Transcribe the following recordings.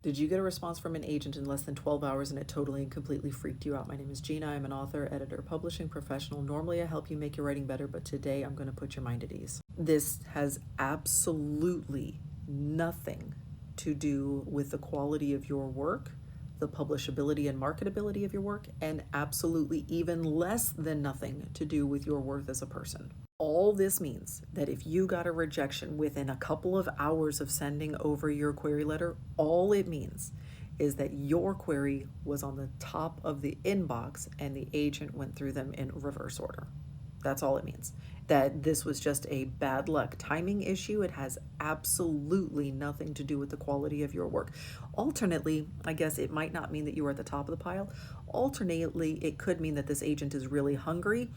Did you get a response from an agent in less than 12 hours and it totally and completely freaked you out? My name is Gina. I'm an author, editor, publishing professional. Normally, I help you make your writing better, but today I'm going to put your mind at ease. This has absolutely nothing to do with the quality of your work, the publishability and marketability of your work, and absolutely even less than nothing to do with your worth as a person. All this means that if you got a rejection within a couple of hours of sending over your query letter, all it means is that your query was on the top of the inbox and the agent went through them in reverse order. That's all it means. That this was just a bad luck timing issue. It has absolutely nothing to do with the quality of your work. Alternately, I guess it might not mean that you were at the top of the pile. Alternately, it could mean that this agent is really hungry,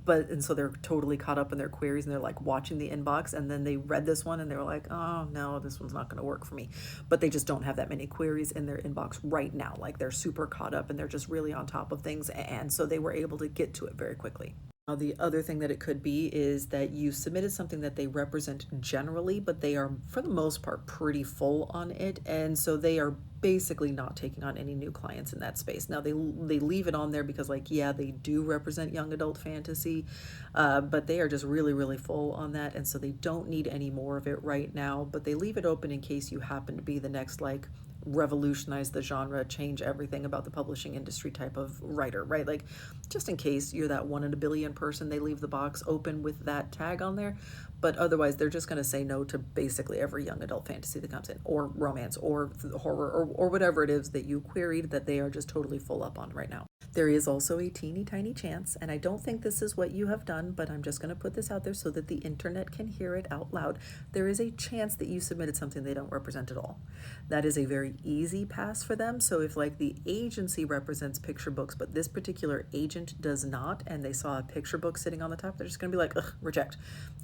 and so they're totally caught up in their queries and they're like watching the inbox, and then they read this one and they were like, oh no, this one's not going to work for me. But they just don't have that many queries in their inbox right now. Like they're super caught up and they're just really on top of things, and so they were able to get to it very quickly. Now, the other thing that it could be is that you submitted something that they represent generally, but they are, for the most part, pretty full on it. And so they are basically not taking on any new clients in that space. Now, they leave it on there because, like, yeah, they do represent young adult fantasy, but they are just really, really full on that. And so they don't need any more of it right now, but they leave it open in case you happen to be the next, like, revolutionize the genre, change everything about the publishing industry type of writer, right? Like, just in case you're that one in a billion person, they leave the box open with that tag on there. But otherwise, they're just going to say no to basically every young adult fantasy that comes in, or romance, or horror, or whatever it is that you queried that they are just totally full up on right now. There is also a teeny tiny chance, and I don't think this is what you have done, but I'm just going to put this out there so that the internet can hear it out loud. There is a chance that you submitted something they don't represent at all. That is a very easy pass for them. So if, like, the agency represents picture books, but this particular agent does not, and they saw a picture book sitting on the top, they're just going to be like, ugh, reject.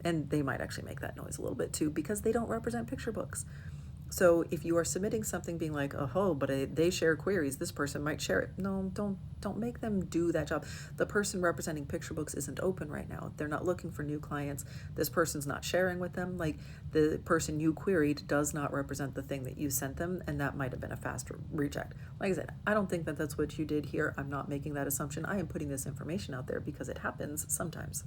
And they might actually make that noise a little bit too because they don't represent picture books. So if you are submitting something being like, oh, but they share queries, this person might share it. No, don't make them do that job. The person representing picture books isn't open right now. They're not looking for new clients. This person's not sharing with them. Like, the person you queried does not represent the thing that you sent them, and that might have been a faster reject. Like I said, I don't think that that's what you did here. I'm not making that assumption. I am putting this information out there because it happens sometimes.